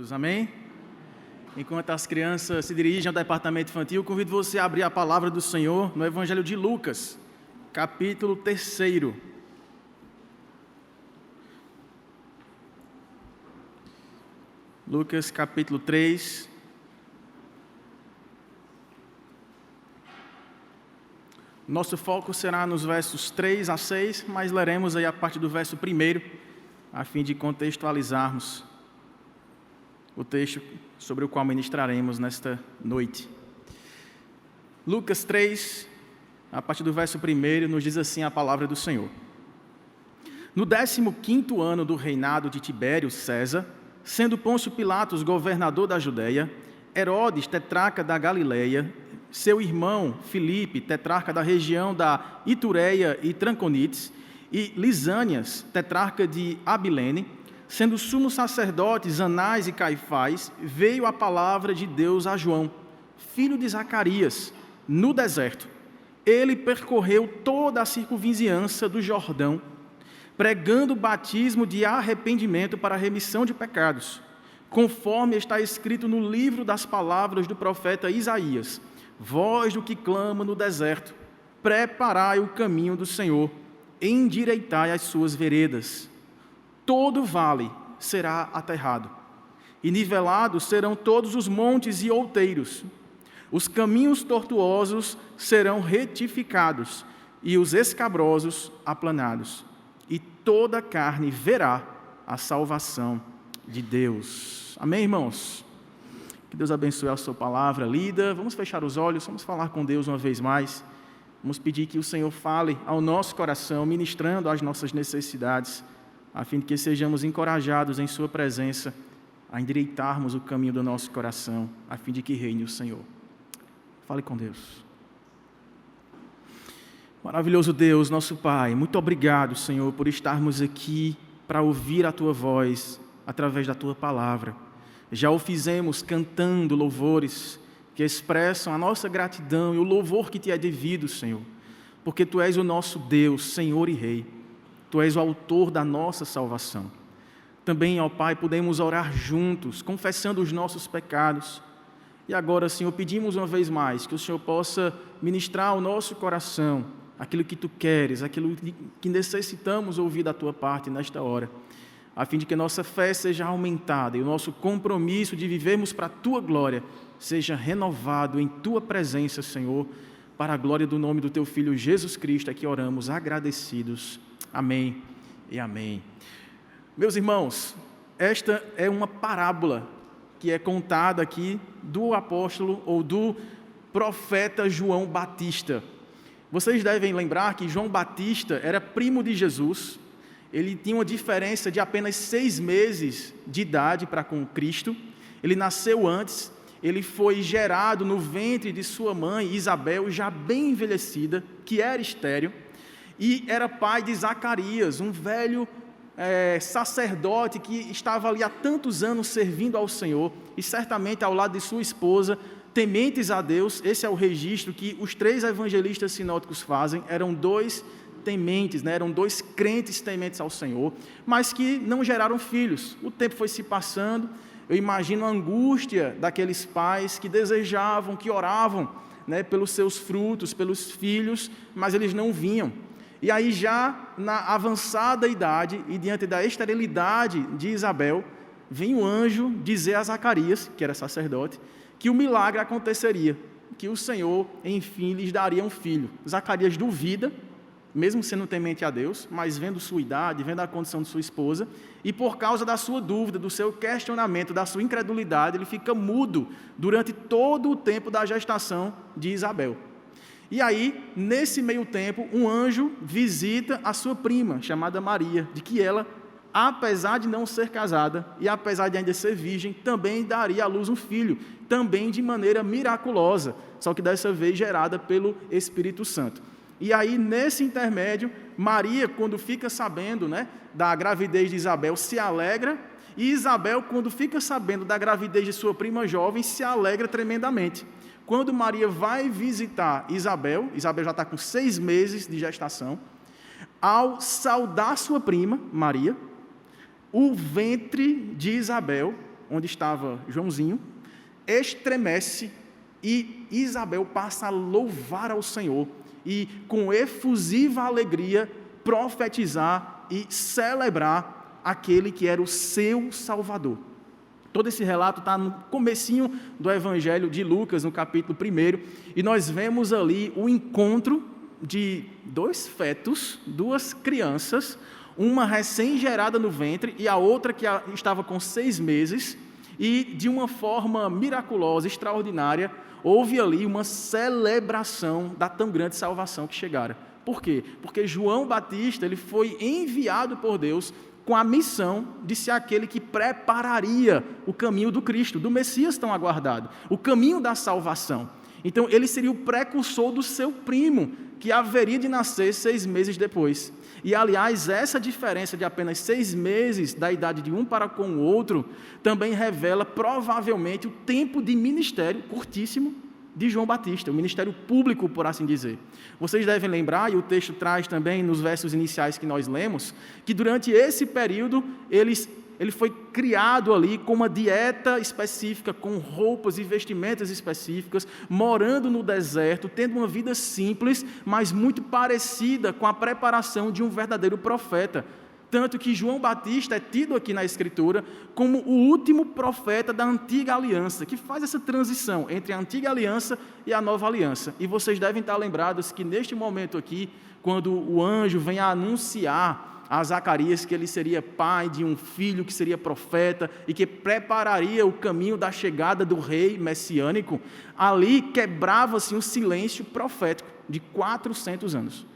juntos, amém? Enquanto as crianças se dirigem ao departamento infantil, convido você a abrir a palavra do Senhor no Evangelho de Lucas, capítulo 3. Lucas, capítulo 3. Nosso foco será nos versos 3 a 6, mas leremos aí a partir do verso 1, a fim de contextualizarmos o texto sobre o qual ministraremos nesta noite. Lucas 3, a partir do verso 1, nos diz assim a palavra do Senhor. No 15º ano do reinado de Tibério César, sendo Pôncio Pilatos governador da Judeia, Herodes, tetrarca da Galileia, seu irmão Filipe, tetrarca da região da Itureia e Tranconites, e Lisânias, tetrarca de Abilene, sendo sumos sacerdotes Anás e Caifás, veio a palavra de Deus a João, filho de Zacarias, no deserto. Ele percorreu toda a circunvizinhança do Jordão, pregando o batismo de arrependimento para a remissão de pecados, conforme está escrito no livro das palavras do profeta Isaías: voz do que clama no deserto, preparai o caminho do Senhor, endireitai as suas veredas. Todo vale será aterrado, e nivelados serão todos os montes e outeiros. Os caminhos tortuosos serão retificados, e os escabrosos aplanados. E toda carne verá a salvação de Deus. Amém, irmãos? Que Deus abençoe a sua palavra lida. Vamos fechar os olhos, vamos falar com Deus uma vez mais. Vamos pedir que o Senhor fale ao nosso coração, ministrando as nossas necessidades, a fim de que sejamos encorajados em sua presença a endireitarmos o caminho do nosso coração, a fim de que reine o Senhor. Fale com Deus. Maravilhoso Deus, nosso Pai, muito obrigado, Senhor, por estarmos aqui para ouvir a Tua voz através da Tua palavra. Já o fizemos cantando louvores que expressam a nossa gratidão e o louvor que Te é devido, Senhor, porque Tu és o nosso Deus, Senhor e Rei. Tu és o autor da nossa salvação. Também, ó Pai, podemos orar juntos, confessando os nossos pecados. E agora, Senhor, pedimos uma vez mais que o Senhor possa ministrar ao nosso coração aquilo que Tu queres, aquilo que necessitamos ouvir da Tua parte nesta hora, a fim de que a nossa fé seja aumentada e o nosso compromisso de vivermos para a Tua glória seja renovado em Tua presença, Senhor, para a glória do nome do Teu Filho Jesus Cristo, a que oramos agradecidos. Amém e amém. Meus irmãos, esta é uma parábola que é contada aqui do apóstolo ou do profeta João Batista. Vocês devem lembrar que João Batista era primo de Jesus. Ele tinha uma diferença de apenas 6 meses de idade para com Cristo. Ele nasceu antes, ele foi gerado no ventre de sua mãe Isabel, já bem envelhecida, que era estéril. E era pai de Zacarias, um velho sacerdote que estava ali há tantos anos servindo ao Senhor, e certamente ao lado de sua esposa, tementes a Deus. Esse é o registro que os 3 evangelistas sinóticos fazem. Eram 2 tementes, eram 2 crentes tementes ao Senhor, mas que não geraram filhos. O tempo foi se passando. Eu imagino a angústia daqueles pais que desejavam, que oravam, pelos seus frutos, pelos filhos, mas eles não vinham. E aí, já na avançada idade e diante da esterilidade de Isabel, vem o anjo dizer a Zacarias, que era sacerdote, que o milagre aconteceria, que o Senhor, enfim, lhes daria um filho. Zacarias duvida, mesmo sendo temente a Deus, mas vendo sua idade, vendo a condição de sua esposa, e por causa da sua dúvida, do seu questionamento, da sua incredulidade, ele fica mudo durante todo o tempo da gestação de Isabel. E aí, nesse meio tempo, um anjo visita a sua prima, chamada Maria, de que ela, apesar de não ser casada e apesar de ainda ser virgem, também daria à luz um filho, também de maneira miraculosa, só que dessa vez gerada pelo Espírito Santo. E aí, nesse intermédio, Maria, quando fica sabendo da gravidez de Isabel, se alegra, e Isabel, quando fica sabendo da gravidez de sua prima jovem, se alegra tremendamente. Quando Maria vai visitar Isabel já está com 6 meses de gestação, ao saudar sua prima, Maria, o ventre de Isabel onde estava Joãozinho, estremece e Isabel passa a louvar ao Senhor e, com efusiva alegria, profetizar e celebrar aquele que era o seu Salvador. Todo esse relato está no comecinho do Evangelho de Lucas, no capítulo 1, e nós vemos ali o encontro de dois fetos, duas crianças, uma recém-gerada no ventre e a outra que estava com 6 meses, e de uma forma miraculosa, extraordinária, houve ali uma celebração da tão grande salvação que chegara. Por quê? Porque João Batista ele foi enviado por Deus com a missão de ser aquele que prepararia o caminho do Cristo, do Messias tão aguardado, o caminho da salvação. Então, ele seria o precursor do seu primo, que haveria de nascer 6 meses depois. E, aliás, essa diferença de apenas 6 meses da idade de um para com o outro, também revela, provavelmente, o tempo de ministério curtíssimo de João Batista, o ministério público, por assim dizer. Vocês devem lembrar, e o texto traz também nos versos iniciais que nós lemos, que durante esse período ele foi criado ali com uma dieta específica, com roupas e vestimentas específicas, morando no deserto, tendo uma vida simples, mas muito parecida com a preparação de um verdadeiro profeta. Tanto que João Batista é tido aqui na Escritura como o último profeta da antiga aliança, que faz essa transição entre a antiga aliança e a nova aliança. E vocês devem estar lembrados que neste momento aqui, quando o anjo vem a anunciar a Zacarias que ele seria pai de um filho que seria profeta e que prepararia o caminho da chegada do rei messiânico, ali quebrava-se um silêncio profético de 400 anos.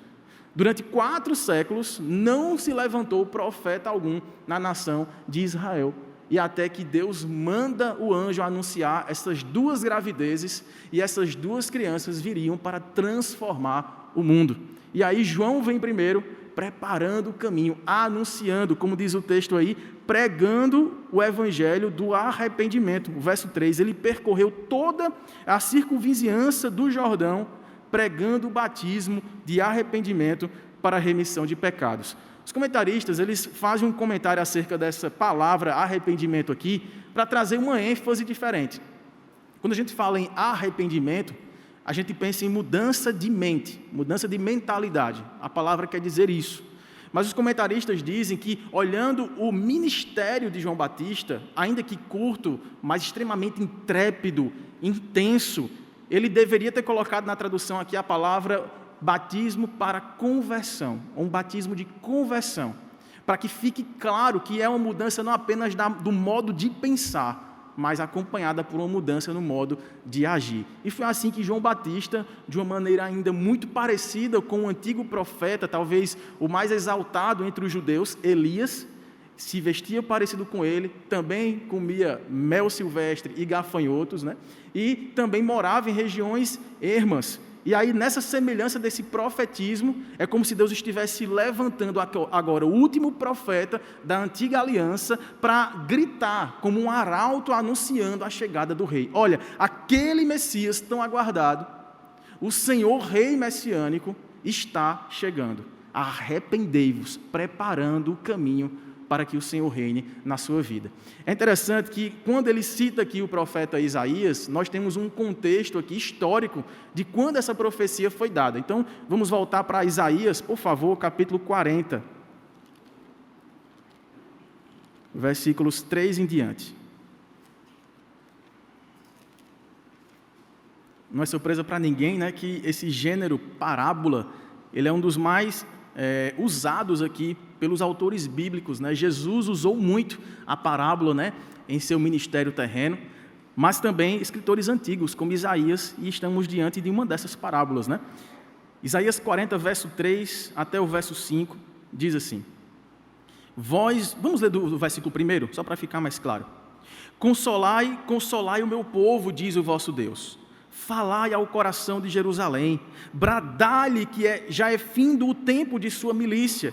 Durante 4 séculos não se levantou profeta algum na nação de Israel. E até que Deus manda o anjo anunciar essas 2 gravidezes e essas 2 crianças viriam para transformar o mundo. E aí João vem primeiro preparando o caminho, anunciando, como diz o texto aí, pregando o evangelho do arrependimento. O verso 3, ele percorreu toda a circunvizinhança do Jordão, pregando o batismo de arrependimento para a remissão de pecados. Os comentaristas, eles fazem um comentário acerca dessa palavra arrependimento aqui, para trazer uma ênfase diferente. Quando a gente fala em arrependimento, a gente pensa em mudança de mente, mudança de mentalidade. A palavra quer dizer isso. Mas os comentaristas dizem que, olhando o ministério de João Batista, ainda que curto, mas extremamente intrépido, intenso, ele deveria ter colocado na tradução aqui a palavra batismo para conversão, um batismo de conversão, para que fique claro que é uma mudança não apenas do modo de pensar, mas acompanhada por uma mudança no modo de agir. E foi assim que João Batista, de uma maneira ainda muito parecida com o antigo profeta, talvez o mais exaltado entre os judeus, Elias, se vestia parecido com ele, também comia mel silvestre e gafanhotos, né? E também morava em regiões ermas. E aí, nessa semelhança desse profetismo, é como se Deus estivesse levantando agora o último profeta da antiga aliança para gritar, como um arauto anunciando a chegada do rei. Olha, aquele Messias tão aguardado, o Senhor Rei Messiânico, está chegando. Arrependei-vos, preparando o caminho para que o Senhor reine na sua vida. É interessante que, quando ele cita aqui o profeta Isaías, nós temos um contexto aqui histórico de quando essa profecia foi dada. Então, vamos voltar para Isaías, por favor, capítulo 40, versículos 3 em diante. Não é surpresa para ninguém, né, que esse gênero parábola, ele é um dos mais usados aqui pelos autores bíblicos, né? Jesus usou muito a parábola, né, em seu ministério terreno, mas também escritores antigos, como Isaías, e estamos diante de uma dessas parábolas, né? Isaías 40, verso 3 até o verso 5, diz assim: vamos ler do versículo 1, só para ficar mais claro. Consolai, consolai o meu povo, diz o vosso Deus. Falai ao coração de Jerusalém, bradai-lhe que já é findo o tempo de sua milícia,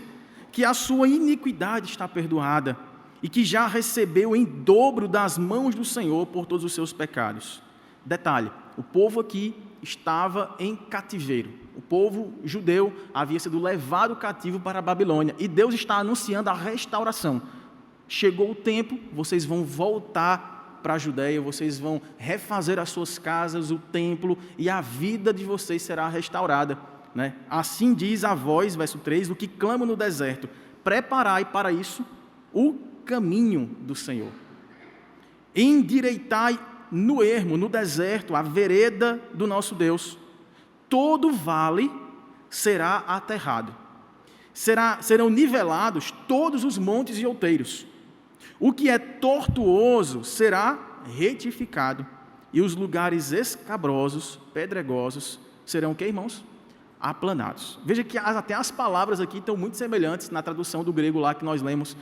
que a sua iniquidade está perdoada, e que já recebeu em dobro das mãos do Senhor por todos os seus pecados. Detalhe, o povo aqui estava em cativeiro, o povo judeu havia sido levado cativo para a Babilônia, e Deus está anunciando a restauração. chegou o tempo, vocês vão voltar para a Judéia, vocês vão refazer as suas casas, o templo, e a vida de vocês será restaurada. Né? Assim diz a voz, verso 3, o que clama no deserto, preparai para isso o caminho do Senhor. Endireitai no ermo, no deserto, a vereda do nosso Deus. Todo vale será aterrado. Serão nivelados todos os montes e outeiros. O que é tortuoso será retificado. E os lugares escabrosos, pedregosos, serão o que, irmãos? Aplanados. Veja que até as palavras aqui estão muito semelhantes na tradução do grego lá que nós lemos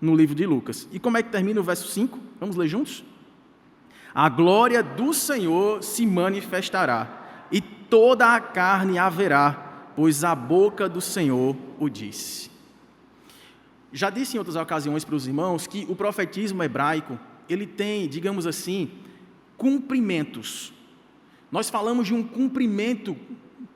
no livro de Lucas. E como é que termina o verso 5? Vamos ler juntos? A glória do Senhor se manifestará, e toda a carne a verá, pois a boca do Senhor o disse. Já disse em outras ocasiões para os irmãos que o profetismo hebraico, ele tem, digamos assim, cumprimentos. Nós falamos de um cumprimento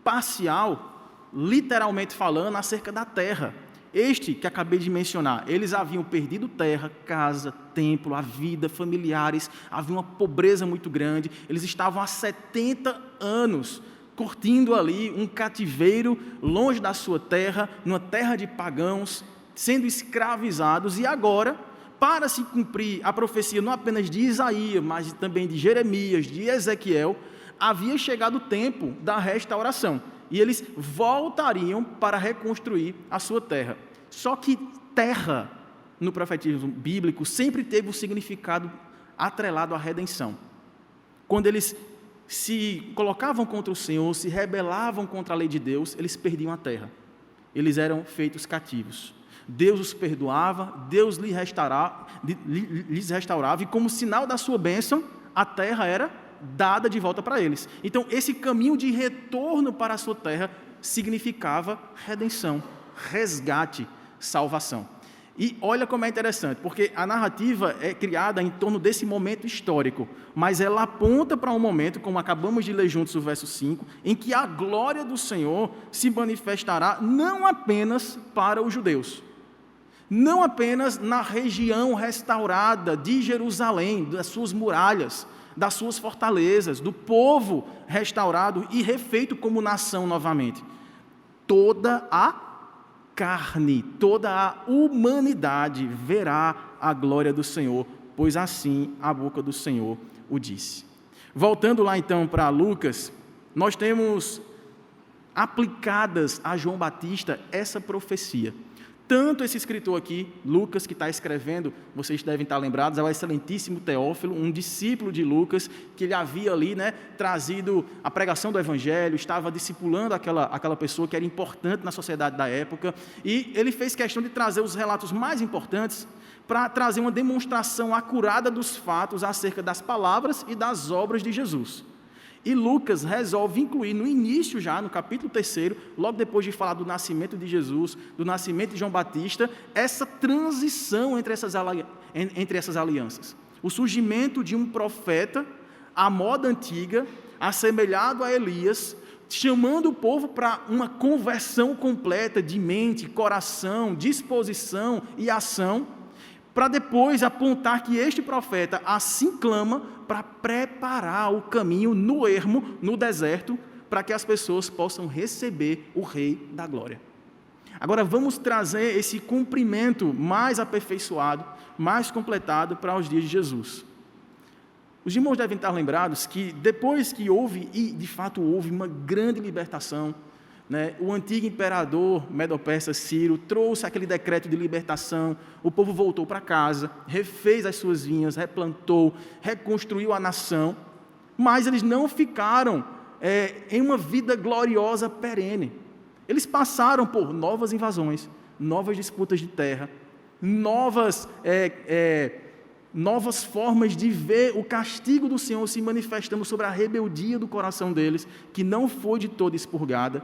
parcial, literalmente falando, acerca da terra. Este que acabei de mencionar, eles haviam perdido terra, casa, templo, a vida, familiares, havia uma pobreza muito grande, eles estavam há 70 anos curtindo ali um cativeiro, longe da sua terra, numa terra de pagãos, sendo escravizados, e agora, para se cumprir a profecia não apenas de Isaías, mas também de Jeremias, de Ezequiel, havia chegado o tempo da restauração. E eles voltariam para reconstruir a sua terra. Só que terra, no profetismo bíblico, sempre teve o significado atrelado à redenção. Quando eles se colocavam contra o Senhor, se rebelavam contra a lei de Deus, eles perdiam a terra. Eles eram feitos cativos. Deus os perdoava, Deus lhes restaurava, e como sinal da sua bênção, a terra era dada de volta para eles. Então, esse caminho de retorno para a sua terra significava redenção, resgate, salvação. E olha como é interessante, porque a narrativa é criada em torno desse momento histórico, mas ela aponta para um momento, como acabamos de ler juntos o verso 5, em que a glória do Senhor se manifestará não apenas para os judeus, não apenas na região restaurada de Jerusalém, das suas muralhas, das suas fortalezas, do povo restaurado e refeito como nação novamente. Toda a carne, toda a humanidade verá a glória do Senhor, pois assim a boca do Senhor o disse. Voltando lá então para Lucas, nós temos aplicadas a João Batista essa profecia. Tanto esse escritor aqui, Lucas, que está escrevendo, vocês devem estar lembrados, é o excelentíssimo Teófilo, um discípulo de Lucas, que ele havia ali, trazido a pregação do Evangelho, estava discipulando aquela pessoa que era importante na sociedade da época, e ele fez questão de trazer os relatos mais importantes para trazer uma demonstração acurada dos fatos acerca das palavras e das obras de Jesus. E Lucas resolve incluir no início já, no capítulo 3, logo depois de falar do nascimento de Jesus, do nascimento de João Batista, essa transição entre essas alianças. O surgimento de um profeta, à moda antiga, assemelhado a Elias, chamando o povo para uma conversão completa de mente, coração, disposição e ação, para depois apontar que este profeta assim clama para preparar o caminho no ermo, no deserto, para que as pessoas possam receber o Rei da Glória. Agora vamos trazer esse cumprimento mais aperfeiçoado, mais completado para os dias de Jesus. Os irmãos devem estar lembrados que depois que houve, e de fato houve, uma grande libertação, o antigo imperador Medo-Persa Ciro trouxe aquele decreto de libertação, o povo voltou para casa, refez as suas vinhas, replantou, reconstruiu a nação, mas eles não ficaram em uma vida gloriosa perene. Eles passaram por novas invasões, novas disputas de terra, novas formas de ver o castigo do Senhor se manifestando sobre a rebeldia do coração deles, que não foi de toda expurgada.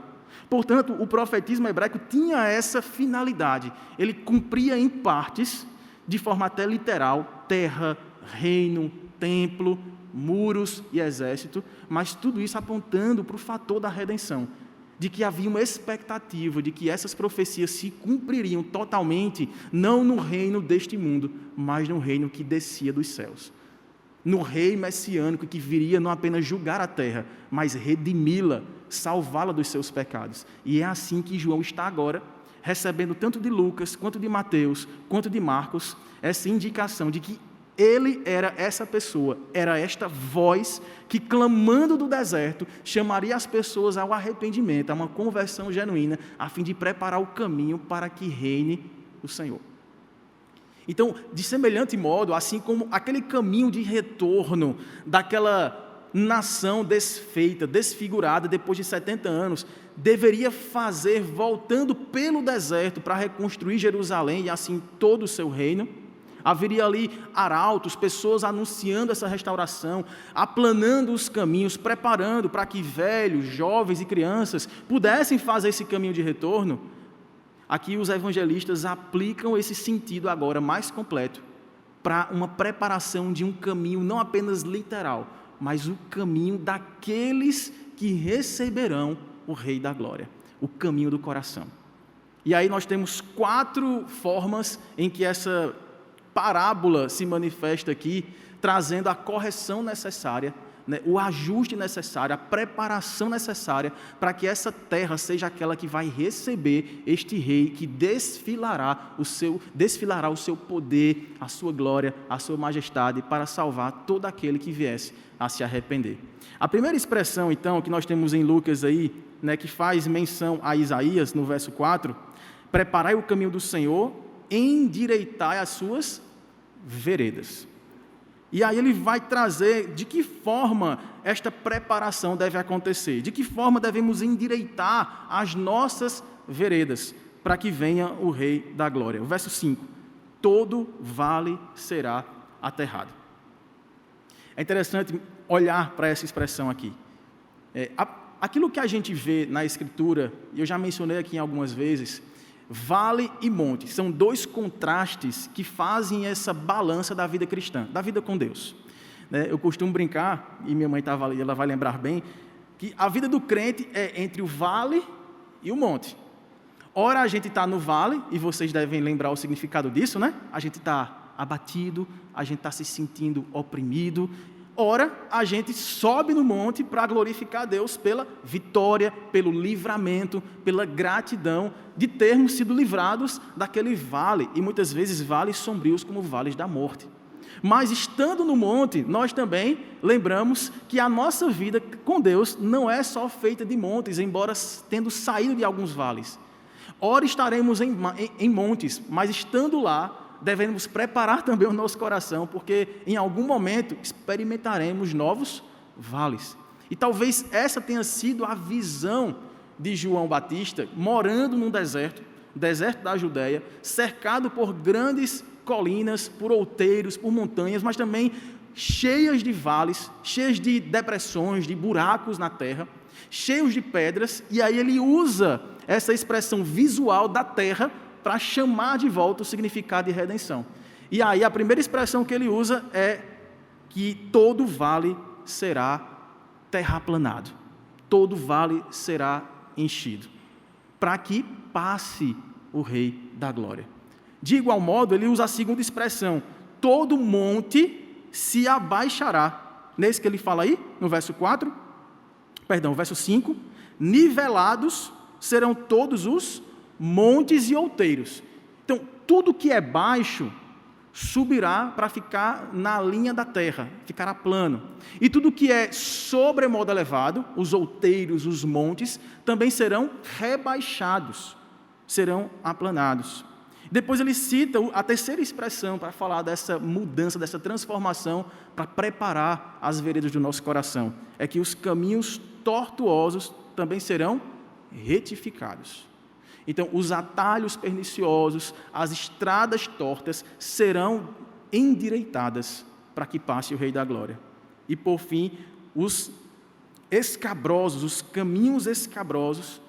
Portanto, o profetismo hebraico tinha essa finalidade. Ele cumpria em partes, de forma até literal, terra, reino, templo, muros e exército, mas tudo isso apontando para o fator da redenção, de que havia uma expectativa de que essas profecias se cumpririam totalmente, não no reino deste mundo, mas no reino que descia dos céus. No rei messiânico que viria não apenas julgar a terra, mas redimi-la, salvá-la dos seus pecados. E é assim que João está agora, recebendo tanto de Lucas, quanto de Mateus, quanto de Marcos, essa indicação de que ele era essa pessoa, era esta voz que, clamando do deserto, chamaria as pessoas ao arrependimento, a uma conversão genuína, a fim de preparar o caminho para que reine o Senhor. Então, de semelhante modo, assim como aquele caminho de retorno daquela nação desfeita, desfigurada depois de 70 anos, deveria fazer voltando pelo deserto para reconstruir Jerusalém e assim todo o seu reino, haveria ali arautos, pessoas anunciando essa restauração, aplanando os caminhos, preparando para que velhos, jovens e crianças pudessem fazer esse caminho de retorno. Aqui os evangelistas aplicam esse sentido agora mais completo para uma preparação de um caminho não apenas literal, mas o caminho daqueles que receberão o Rei da Glória, o caminho do coração. E aí nós temos 4 formas em que essa parábola se manifesta aqui, trazendo a correção necessária, o ajuste necessário, a preparação necessária para que essa terra seja aquela que vai receber este rei que desfilará o seu poder, a sua glória, a sua majestade para salvar todo aquele que viesse a se arrepender. A primeira expressão, então, que nós temos em Lucas aí, que faz menção a Isaías, no verso 4, preparai o caminho do Senhor, endireitai as suas veredas. E aí ele vai trazer de que forma esta preparação deve acontecer, de que forma devemos endireitar as nossas veredas, para que venha o Rei da Glória. O verso 5, todo vale será aterrado. É interessante olhar para essa expressão aqui. Aquilo que a gente vê na Escritura, e eu já mencionei aqui algumas vezes, vale e monte, são 2 contrastes que fazem essa balança da vida cristã, da vida com Deus. Eu costumo brincar, e minha mãe estava ali, ela vai lembrar bem, que a vida do crente é entre o vale e o monte. Ora a gente está no vale, e vocês devem lembrar o significado disso, a gente está abatido, a gente está se sentindo oprimido. Ora, a gente sobe no monte para glorificar a Deus pela vitória, pelo livramento, pela gratidão de termos sido livrados daquele vale, e muitas vezes vales sombrios como vales da morte. Mas estando no monte, nós também lembramos que a nossa vida com Deus não é só feita de montes, embora tendo saído de alguns vales. Ora estaremos em montes, mas estando lá, devemos preparar também o nosso coração, porque em algum momento experimentaremos novos vales. E talvez essa tenha sido a visão de João Batista, morando num deserto, o deserto da Judéia, cercado por grandes colinas, por outeiros, por montanhas, mas também cheias de vales, cheias de depressões, de buracos na terra, cheios de pedras, e aí ele usa essa expressão visual da terra para chamar de volta o significado de redenção. E aí a primeira expressão que ele usa é que todo vale será terraplanado, todo vale será enchido, para que passe o Rei da Glória. De igual modo, ele usa a segunda expressão, todo monte se abaixará. Nesse que ele fala aí, no verso 5, nivelados serão todos os montes e outeiros. Então, tudo que é baixo subirá para ficar na linha da terra, ficará plano. E tudo que é sobremodo elevado, os outeiros, os montes, também serão rebaixados, serão aplanados. Depois ele cita a terceira expressão para falar dessa mudança, dessa transformação, para preparar as veredas do nosso coração. É que os caminhos tortuosos também serão retificados. Então, os atalhos perniciosos, as estradas tortas serão endireitadas para que passe o Rei da Glória. E, por fim, os escabrosos, os caminhos escabrosos,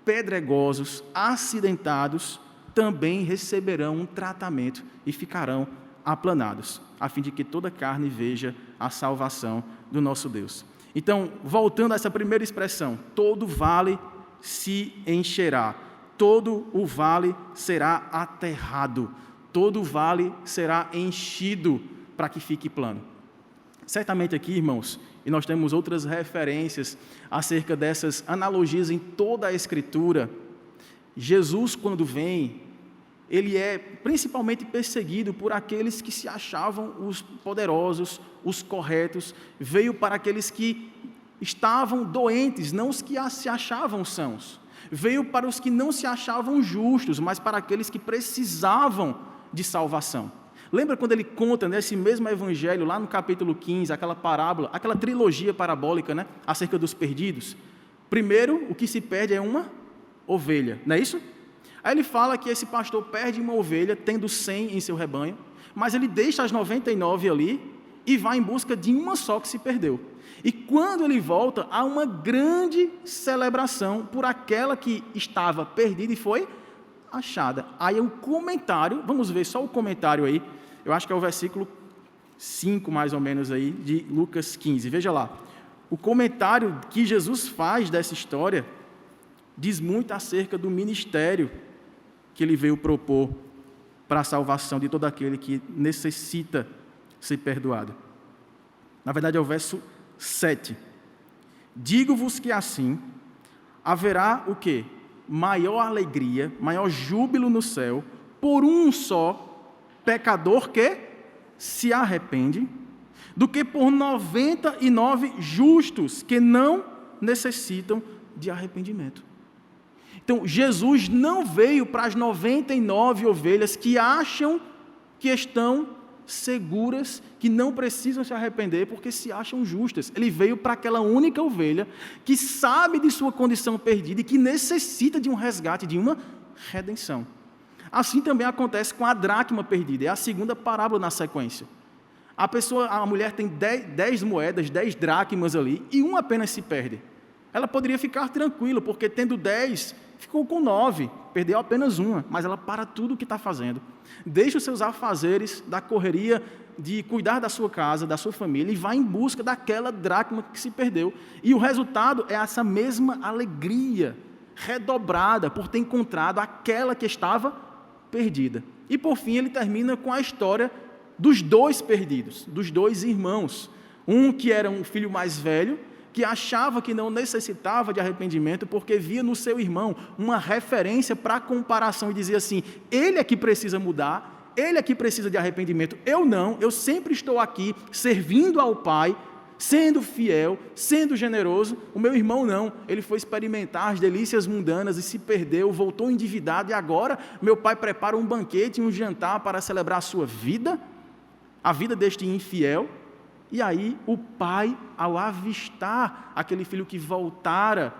pedregosos, acidentados, também receberão um tratamento e ficarão aplanados, a fim de que toda carne veja a salvação do nosso Deus. Então, voltando a essa primeira expressão, todo vale se encherá, todo o vale será aterrado, todo o vale será enchido para que fique plano. Certamente aqui, irmãos, e nós temos outras referências acerca dessas analogias em toda a Escritura, Jesus, quando vem, ele é principalmente perseguido por aqueles que se achavam os poderosos, os corretos, veio para aqueles que estavam doentes, não os que se achavam sãos, veio para os que não se achavam justos, mas para aqueles que precisavam de salvação. Lembra quando ele conta nesse mesmo evangelho, lá no capítulo 15, aquela parábola, aquela trilogia parabólica, né, acerca dos perdidos? Primeiro, o que se perde é uma ovelha, não é isso? Aí ele fala que esse pastor perde uma ovelha, tendo 100 em seu rebanho, mas ele deixa as 99 ali e vai em busca de uma só que se perdeu. E quando ele volta, há uma grande celebração por aquela que estava perdida e foi achada. Aí o comentário, vamos ver só o comentário aí, eu acho que é o versículo 5 mais ou menos aí, de Lucas 15, veja lá. O comentário que Jesus faz dessa história diz muito acerca do ministério que ele veio propor para a salvação de todo aquele que necessita ser perdoado. Na verdade é o verso 7. Digo-vos que assim haverá o quê? Maior alegria, maior júbilo no céu, por um só pecador que se arrepende, do que por 99 justos que não necessitam de arrependimento. Então, Jesus não veio para as 99 ovelhas que acham que estão seguras, que não precisam se arrepender porque se acham justas. Ele veio para aquela única ovelha que sabe de sua condição perdida e que necessita de um resgate, de uma redenção. Assim também acontece com a dracma perdida, é a segunda parábola na sequência. A mulher tem 10 moedas, 10 dracmas ali, e uma apenas se perde. Ela poderia ficar tranquila, porque tendo 10, ficou com 9, perdeu apenas uma, mas ela para tudo o que está fazendo. Deixa os seus afazeres da correria de cuidar da sua casa, da sua família, e vai em busca daquela dracma que se perdeu. E o resultado é essa mesma alegria redobrada por ter encontrado aquela que estava perdida. E por fim ele termina com a história dos 2 perdidos, dos 2 irmãos. Um que era um filho mais velho, que achava que não necessitava de arrependimento porque via no seu irmão uma referência para a comparação e dizia assim, ele é que precisa mudar, ele é que precisa de arrependimento, eu não, eu sempre estou aqui servindo ao Pai, sendo fiel, sendo generoso, o meu irmão não, ele foi experimentar as delícias mundanas e se perdeu, voltou endividado e agora meu pai prepara um banquete, um jantar para celebrar a sua vida, a vida deste infiel. E aí o pai, ao avistar aquele filho que voltara,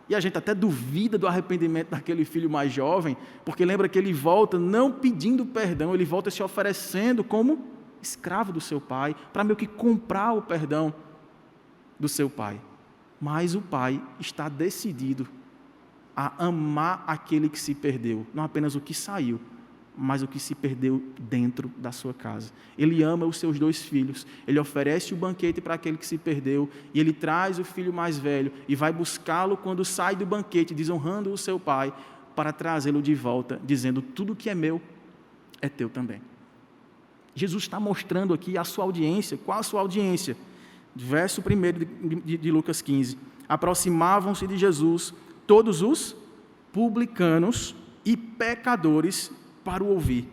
e a gente até duvida do arrependimento daquele filho mais jovem, porque lembra que ele volta não pedindo perdão, ele volta se oferecendo como escravo do seu pai, para meio que comprar o perdão do seu pai. Mas o pai está decidido a amar aquele que se perdeu, não apenas o que saiu, mas o que se perdeu dentro da sua casa. Ele ama os seus 2 filhos, ele oferece o banquete para aquele que se perdeu, e ele traz o filho mais velho, e vai buscá-lo quando sai do banquete, desonrando o seu pai, para trazê-lo de volta, dizendo, tudo que é meu, é teu também. Jesus está mostrando aqui a sua audiência. Qual a sua audiência? Verso 1 de Lucas 15. Aproximavam-se de Jesus todos os publicanos e pecadores para o ouvir.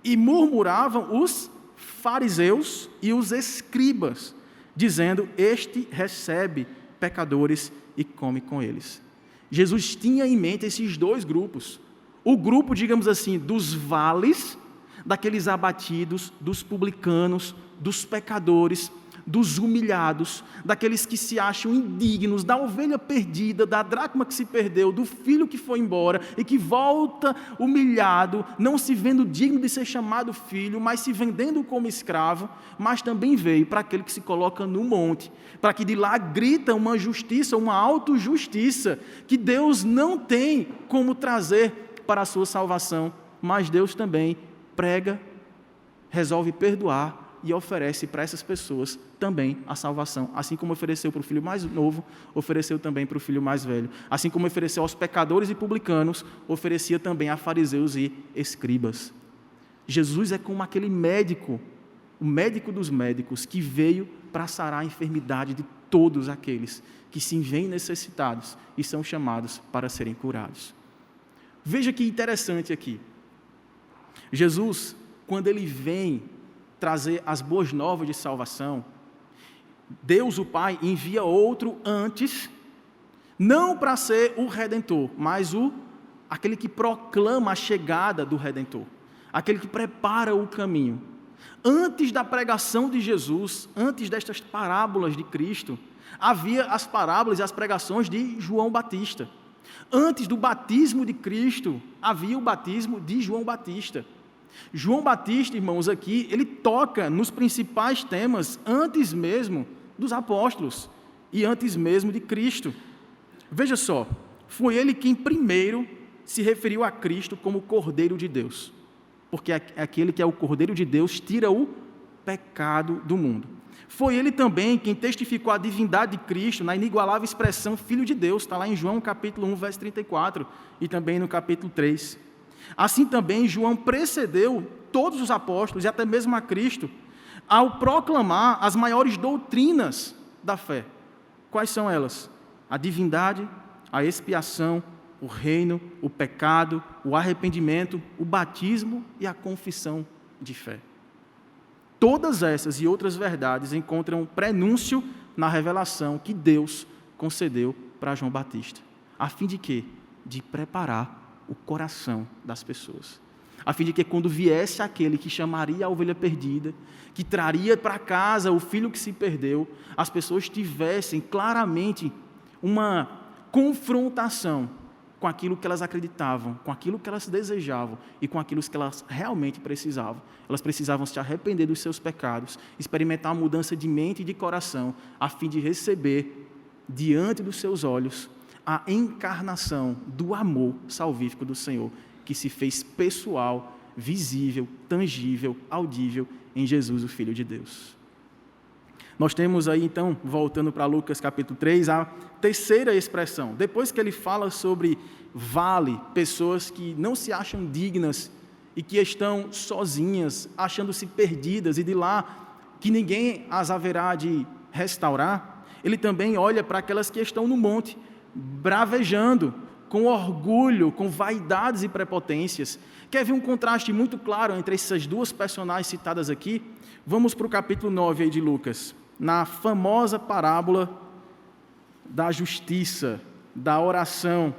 E murmuravam os fariseus e os escribas, dizendo, este recebe pecadores e come com eles. Jesus tinha em mente esses 2 grupos. O grupo, digamos assim, dos vales, daqueles abatidos, dos publicanos, dos pecadores, dos humilhados, daqueles que se acham indignos, da ovelha perdida, da dracma que se perdeu, do filho que foi embora e que volta humilhado, não se vendo digno de ser chamado filho, mas se vendendo como escravo, mas também veio para aquele que se coloca no monte, para que de lá grita uma justiça, uma autojustiça, que Deus não tem como trazer para a sua salvação, mas Deus também prega, resolve perdoar, e oferece para essas pessoas também a salvação. Assim como ofereceu para o filho mais novo, ofereceu também para o filho mais velho. Assim como ofereceu aos pecadores e publicanos, oferecia também a fariseus e escribas. Jesus é como aquele médico, o médico dos médicos, que veio para sarar a enfermidade de todos aqueles que se veem necessitados e são chamados para serem curados. Veja que interessante aqui. Jesus, quando ele vem trazer as boas novas de salvação, Deus, o Pai, envia outro antes, não para ser o Redentor, mas aquele que proclama a chegada do Redentor, aquele que prepara o caminho. Antes da pregação de Jesus, antes destas parábolas de Cristo, havia as parábolas e as pregações de João Batista. Antes do batismo de Cristo, havia o batismo de João Batista. João Batista, irmãos, aqui, ele toca nos principais temas antes mesmo dos apóstolos e antes mesmo de Cristo. Veja só, foi ele quem primeiro se referiu a Cristo como Cordeiro de Deus, porque aquele que é o Cordeiro de Deus tira o pecado do mundo. Foi ele também quem testificou a divindade de Cristo na inigualável expressão Filho de Deus, está lá em João capítulo 1, verso 34, e também no capítulo 3. Assim também João precedeu todos os apóstolos e até mesmo a Cristo ao proclamar as maiores doutrinas da fé. Quais são elas? A divindade, a expiação, o reino, o pecado, o arrependimento, o batismo e a confissão de fé. Todas essas e outras verdades encontram prenúncio na revelação que Deus concedeu para João Batista. A fim de quê? De preparar o coração das pessoas. A fim de que quando viesse aquele que chamaria a ovelha perdida, que traria para casa o filho que se perdeu, as pessoas tivessem claramente uma confrontação com aquilo que elas acreditavam, com aquilo que elas desejavam e com aquilo que elas realmente precisavam. Elas precisavam se arrepender dos seus pecados, experimentar a mudança de mente e de coração, a fim de receber, diante dos seus olhos, a encarnação do amor salvífico do Senhor, que se fez pessoal, visível, tangível, audível em Jesus, o Filho de Deus. Nós temos aí, então, voltando para Lucas capítulo 3, a terceira expressão. Depois que ele fala sobre vale, pessoas que não se acham dignas e que estão sozinhas, achando-se perdidas e de lá que ninguém as haverá de restaurar, ele também olha para aquelas que estão no monte, bravejando, com orgulho, com vaidades e prepotências. Quer ver um contraste muito claro entre essas duas personagens citadas aqui? Vamos para o capítulo 9 aí de Lucas, na famosa parábola da justiça, da oração.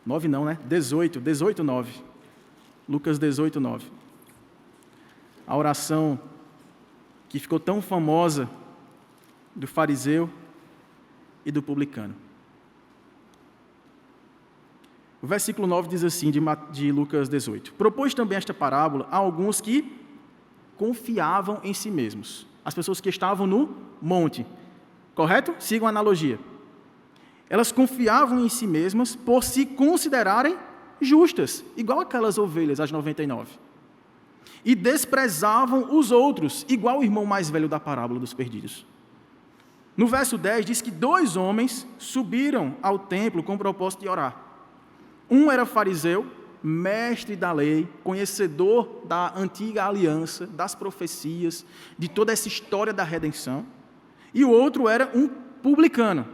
9 não, né? 18, 9. Lucas 18, 9. A oração que ficou tão famosa do fariseu e do publicano. O versículo 9 diz assim, de Lucas 18. Propôs também esta parábola a alguns que confiavam em si mesmos. As pessoas que estavam no monte. Correto? Sigam a analogia. Elas confiavam em si mesmas por se considerarem justas, igual aquelas ovelhas, as 99. E desprezavam os outros, igual o irmão mais velho da parábola dos perdidos. No verso 10 diz que 2 homens subiram ao templo com o propósito de orar. Um era fariseu, mestre da lei, conhecedor da antiga aliança, das profecias, de toda essa história da redenção. E o outro era um publicano,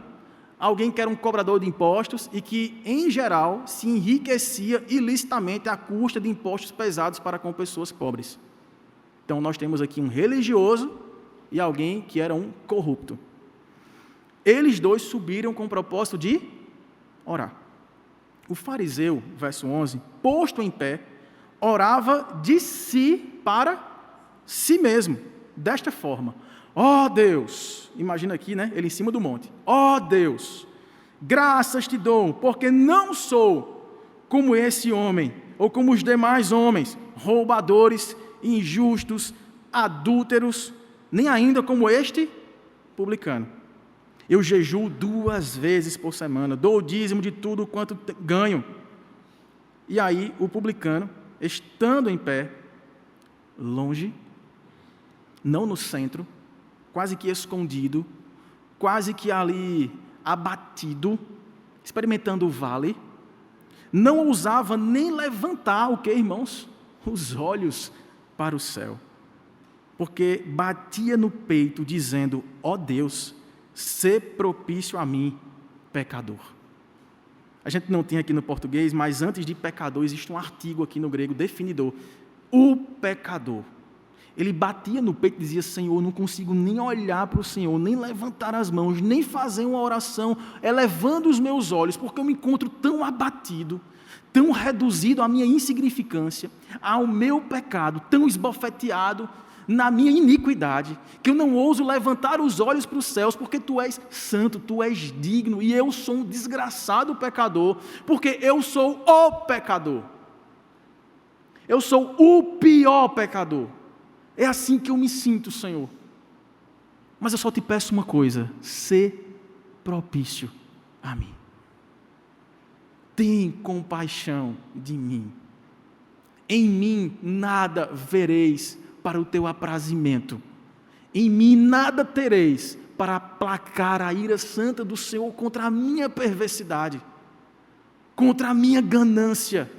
alguém que era um cobrador de impostos e que, em geral, se enriquecia ilicitamente à custa de impostos pesados para com pessoas pobres. Então, nós temos aqui um religioso e alguém que era um corrupto. Eles dois subiram com o propósito de orar. O fariseu, verso 11, posto em pé, orava de si para si mesmo, desta forma: ó Deus, imagina aqui, né, ele em cima do monte, ó Deus, graças te dou, porque não sou como esse homem, ou como os demais homens, roubadores, injustos, adúlteros, nem ainda como este publicano. Eu jejuo 2 vezes por semana, dou o dízimo de tudo quanto ganho. E aí o publicano, estando em pé, longe, não no centro, quase que escondido, quase que ali abatido, experimentando o vale, não ousava nem levantar o que, irmãos? Os olhos para o céu, porque batia no peito dizendo: ó Deus, sê propício a mim, pecador. A gente não tem aqui no português, mas antes de pecador existe um artigo aqui no grego definidor, o pecador. Ele batia no peito e dizia: Senhor, não consigo nem olhar para o Senhor, nem levantar as mãos, nem fazer uma oração, elevando os meus olhos, porque eu me encontro tão abatido, tão reduzido à minha insignificância, ao meu pecado, tão esbofeteado na minha iniquidade, que eu não ouso levantar os olhos para os céus, porque Tu és santo, Tu és digno, e eu sou um desgraçado pecador, porque eu sou o pecador. Eu sou o pior pecador. É assim que eu me sinto, Senhor. Mas eu só te peço uma coisa: sê propício a mim. Tem compaixão de mim. Em mim nada vereis para o teu aprazimento. Em mim nada tereis para aplacar a ira santa do Senhor contra a minha perversidade, contra a minha ganância,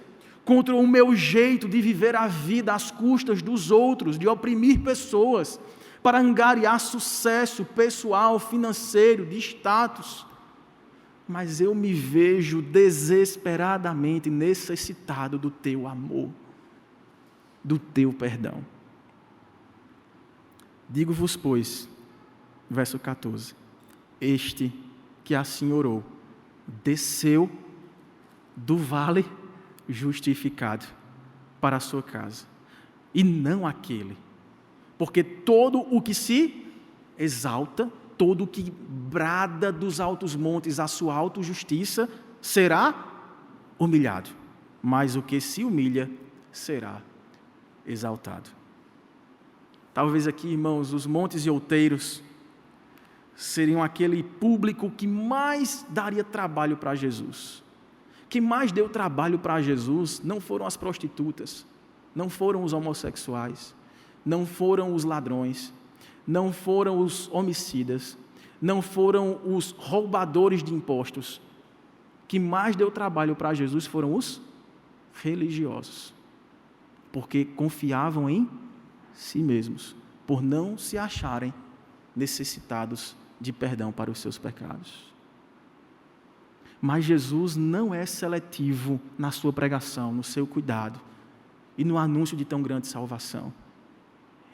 contra o meu jeito de viver a vida às custas dos outros, de oprimir pessoas, para angariar sucesso pessoal, financeiro, de status. Mas eu me vejo desesperadamente necessitado do Teu amor, do Teu perdão. Digo-vos, pois, verso 14, este que assim orou, desceu do vale justificado para a sua casa, e não aquele, porque todo o que se exalta, todo o que brada dos altos montes a sua autojustiça, será humilhado, mas o que se humilha será exaltado. Talvez aqui, irmãos, os montes e outeiros seriam aquele público que mais daria trabalho para Jesus. Que mais deu trabalho para Jesus não foram as prostitutas, não foram os homossexuais, não foram os ladrões, não foram os homicidas, não foram os roubadores de impostos. Que mais deu trabalho para Jesus foram os religiosos, porque confiavam em si mesmos, por não se acharem necessitados de perdão para os seus pecados. Mas Jesus não é seletivo na sua pregação, no seu cuidado e no anúncio de tão grande salvação.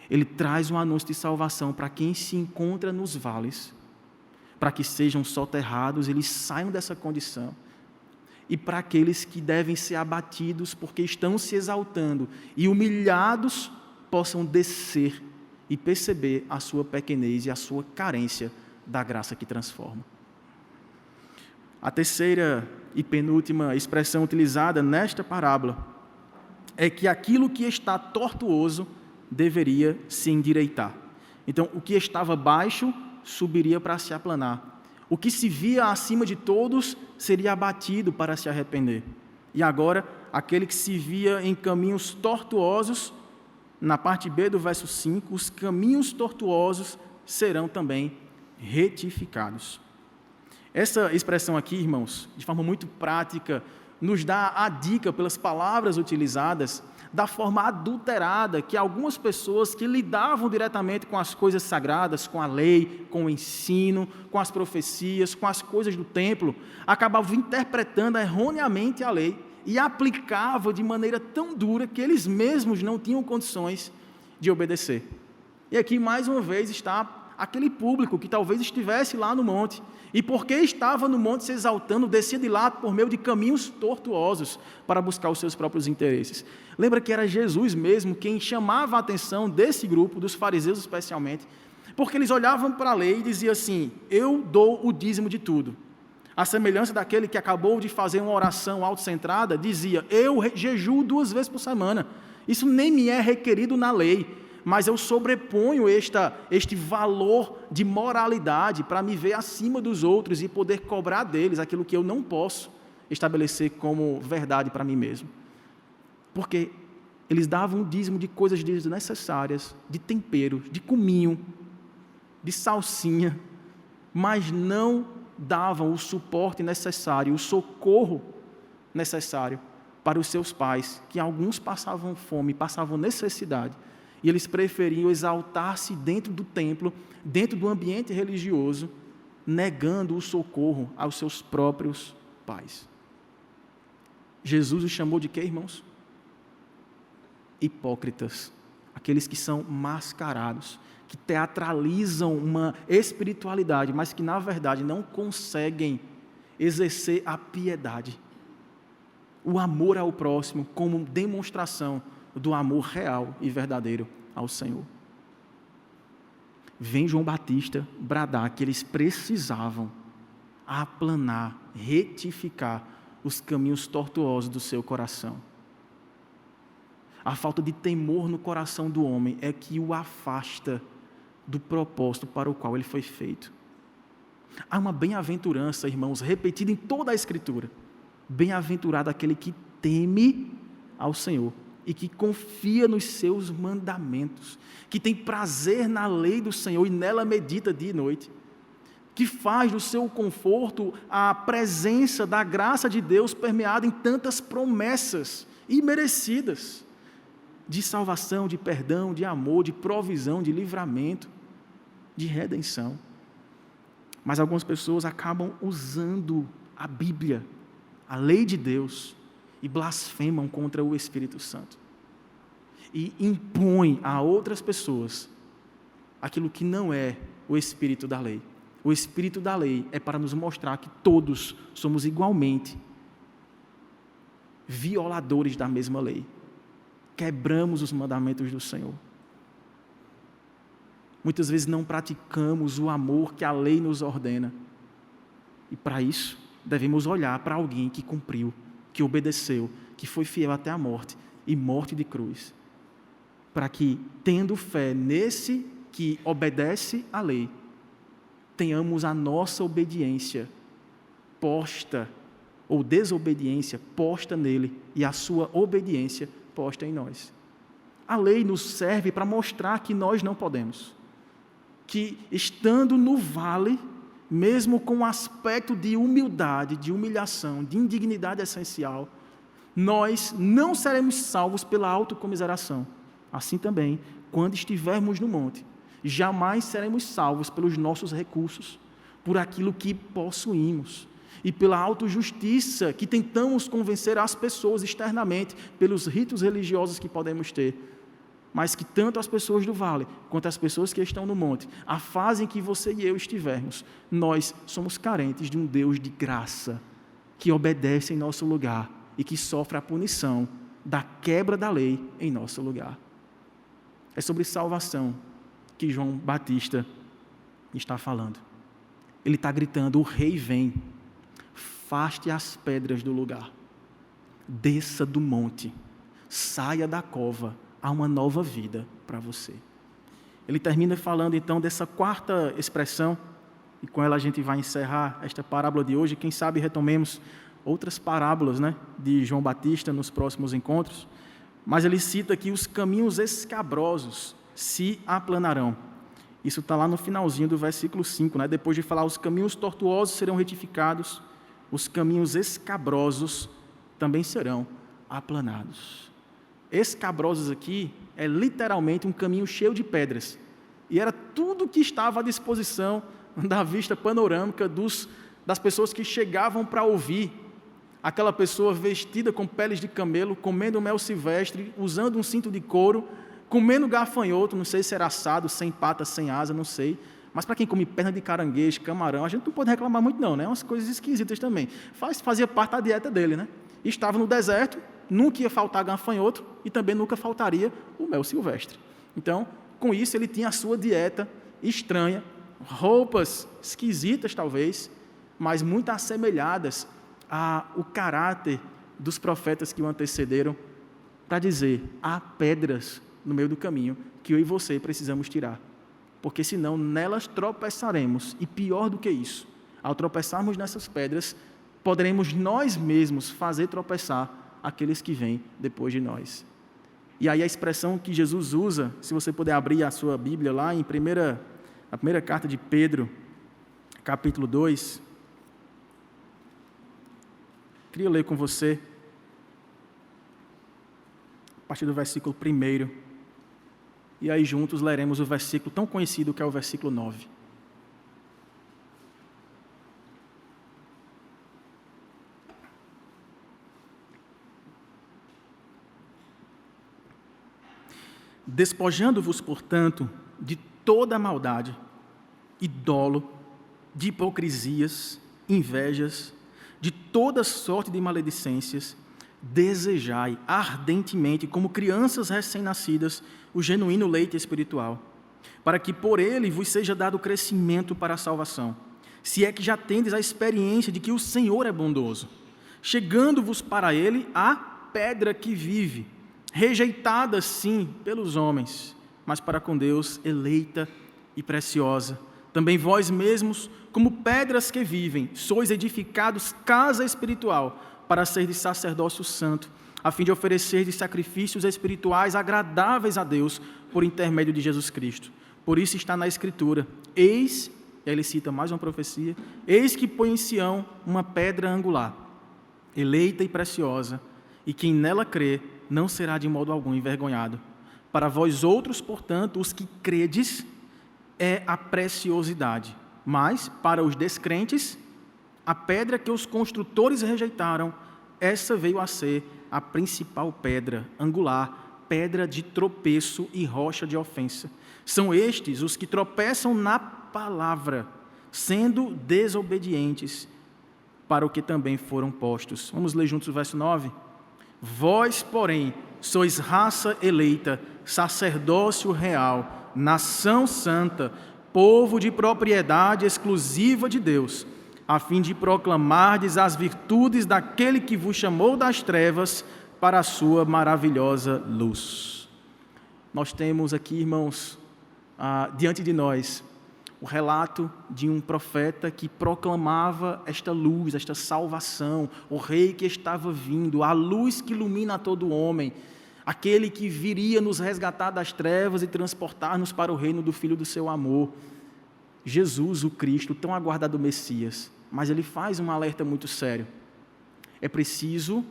Ele traz um anúncio de salvação para quem se encontra nos vales, para que sejam soterrados, eles saiam dessa condição, e para aqueles que devem ser abatidos porque estão se exaltando e humilhados possam descer e perceber a sua pequenez e a sua carência da graça que transforma. A terceira e penúltima expressão utilizada nesta parábola é que aquilo que está tortuoso deveria se endireitar. Então, o que estava baixo subiria para se aplanar. O que se via acima de todos seria abatido para se arrepender. E agora, aquele que se via em caminhos tortuosos, na parte B do verso 5, os caminhos tortuosos serão também retificados. Essa expressão aqui, irmãos, de forma muito prática, nos dá a dica, pelas palavras utilizadas, da forma adulterada que algumas pessoas que lidavam diretamente com as coisas sagradas, com a lei, com o ensino, com as profecias, com as coisas do templo, acabavam interpretando erroneamente a lei e aplicavam de maneira tão dura que eles mesmos não tinham condições de obedecer. E aqui, mais uma vez, está aquele público que talvez estivesse lá no monte, e porque estava no monte se exaltando, descia de lá por meio de caminhos tortuosos para buscar os seus próprios interesses. Lembra que era Jesus mesmo quem chamava a atenção desse grupo, dos fariseus especialmente, porque eles olhavam para a lei e diziam assim: eu dou o dízimo de tudo. A semelhança daquele que acabou de fazer uma oração autocentrada, dizia: eu jejuo 2 vezes por semana, isso nem me é requerido na lei, mas eu sobreponho este valor de moralidade para me ver acima dos outros e poder cobrar deles aquilo que eu não posso estabelecer como verdade para mim mesmo. Porque Eles davam um dízimo de coisas desnecessárias, de tempero, de cominho, de salsinha, mas não davam o suporte necessário, o socorro necessário para os seus pais, que alguns passavam fome, passavam necessidade, e eles preferiam exaltar-se dentro do templo, dentro do ambiente religioso, negando o socorro aos seus próprios pais. Jesus os chamou de quê, irmãos? Hipócritas, aqueles que são mascarados, que teatralizam uma espiritualidade, mas que na verdade não conseguem exercer a piedade, o amor ao próximo como demonstração do amor real e verdadeiro ao Senhor. Vem João Batista bradar que eles precisavam aplanar, retificar os caminhos tortuosos do seu coração. A falta de temor no coração do homem é que o afasta do propósito para o qual ele foi feito. Há uma bem-aventurança, irmãos, repetida em toda a Escritura. Bem-aventurado aquele que teme ao Senhor e que confia nos seus mandamentos, que tem prazer na lei do Senhor e nela medita dia e noite, que faz do seu conforto a presença da graça de Deus permeada em tantas promessas imerecidas, de salvação, de perdão, de amor, de provisão, de livramento, de redenção. Mas algumas pessoas acabam usando a Bíblia, a lei de Deus, e blasfemam contra o Espírito Santo. E impõem a outras pessoas aquilo que não é o espírito da lei. O espírito da lei é para nos mostrar que todos somos igualmente violadores da mesma lei. Quebramos os mandamentos do Senhor. Muitas vezes não praticamos o amor que a lei nos ordena. E para isso, devemos olhar para alguém que cumpriu, que obedeceu, que foi fiel até a morte, e morte de cruz. Para que, tendo fé nesse que obedece à lei, tenhamos a nossa obediência posta, ou desobediência posta nele, e a sua obediência posta em nós. A lei nos serve para mostrar que nós não podemos, que estando no vale, mesmo com um aspecto de humildade, de humilhação, de indignidade essencial, nós não seremos salvos pela autocomiseração. Assim também, quando estivermos no monte, jamais seremos salvos pelos nossos recursos, por aquilo que possuímos, e pela autojustiça que tentamos convencer as pessoas externamente, pelos ritos religiosos que podemos ter, mas que tanto as pessoas do vale, quanto as pessoas que estão no monte, a fase em que você e eu estivermos, nós somos carentes de um Deus de graça, que obedece em nosso lugar, e que sofre a punição da quebra da lei em nosso lugar. É sobre salvação que João Batista está falando. Ele está gritando: o rei vem, afaste as pedras do lugar, desça do monte, saia da cova, há uma nova vida para você. Ele termina falando então dessa quarta expressão, e com ela a gente vai encerrar esta parábola de hoje. Quem sabe retomemos outras parábolas, de João Batista nos próximos encontros, mas ele cita aqui: os caminhos escabrosos se aplanarão. Isso está lá no finalzinho do versículo 5, depois de falar: os caminhos tortuosos serão retificados, os caminhos escabrosos também serão aplanados. Escabrosos aqui é literalmente um caminho cheio de pedras, e era tudo que estava à disposição da vista panorâmica das pessoas que chegavam para ouvir. Aquela pessoa vestida com peles de camelo, comendo mel silvestre, usando um cinto de couro, comendo gafanhoto, não sei se era assado, sem pata, sem asa, não sei. Mas para quem come perna de caranguejo, camarão, a gente não pode reclamar muito não, umas coisas esquisitas também. Fazia parte da dieta dele, Estava no deserto, nunca ia faltar gafanhoto e também nunca faltaria o mel silvestre. Então, com isso ele tinha a sua dieta estranha, roupas esquisitas talvez, mas muito assemelhadas ao caráter dos profetas que o antecederam, para dizer: há pedras no meio do caminho que eu e você precisamos tirar, porque senão nelas tropeçaremos, e pior do que isso, ao tropeçarmos nessas pedras, poderemos nós mesmos fazer tropeçar aqueles que vêm depois de nós. E aí a expressão que Jesus usa, se você puder abrir a sua Bíblia lá na primeira carta de Pedro, capítulo 2, queria ler com você, a partir do versículo 1, e aí juntos leremos o versículo tão conhecido que é o versículo 9. Despojando-vos, portanto, de toda maldade, e dolo, de hipocrisias, invejas, de toda sorte de maledicências, desejai ardentemente, como crianças recém-nascidas, o genuíno leite espiritual, para que por ele vos seja dado crescimento para a salvação, se é que já tendes a experiência de que o Senhor é bondoso, chegando-vos para ele a pedra que vive, rejeitada sim pelos homens, mas para com Deus eleita e preciosa. Também vós mesmos, como pedras que vivem, sois edificados casa espiritual, para serdes sacerdócio santo, a fim de oferecerdes sacrifícios espirituais agradáveis a Deus, por intermédio de Jesus Cristo. Por isso está na Escritura, eis, e aí ele cita mais uma profecia, eis que põe em Sião uma pedra angular, eleita e preciosa, e quem nela crê, não será de modo algum envergonhado. Para vós outros, portanto, os que credes, é a preciosidade. Mas, para os descrentes, a pedra que os construtores rejeitaram, essa veio a ser a principal pedra angular, pedra de tropeço e rocha de ofensa. São estes os que tropeçam na palavra, sendo desobedientes, para o que também foram postos. Vamos ler juntos o verso 9? Vós, porém, sois raça eleita, sacerdócio real, nação santa, povo de propriedade exclusiva de Deus, a fim de proclamardes as virtudes daquele que vos chamou das trevas para a sua maravilhosa luz. Nós temos aqui, irmãos, diante de nós, o relato de um profeta que proclamava esta luz, esta salvação, o rei que estava vindo, a luz que ilumina todo homem, aquele que viria nos resgatar das trevas e transportar-nos para o reino do Filho do seu amor. Jesus, o Cristo, tão aguardado Messias. Mas ele faz um alerta muito sério. É preciso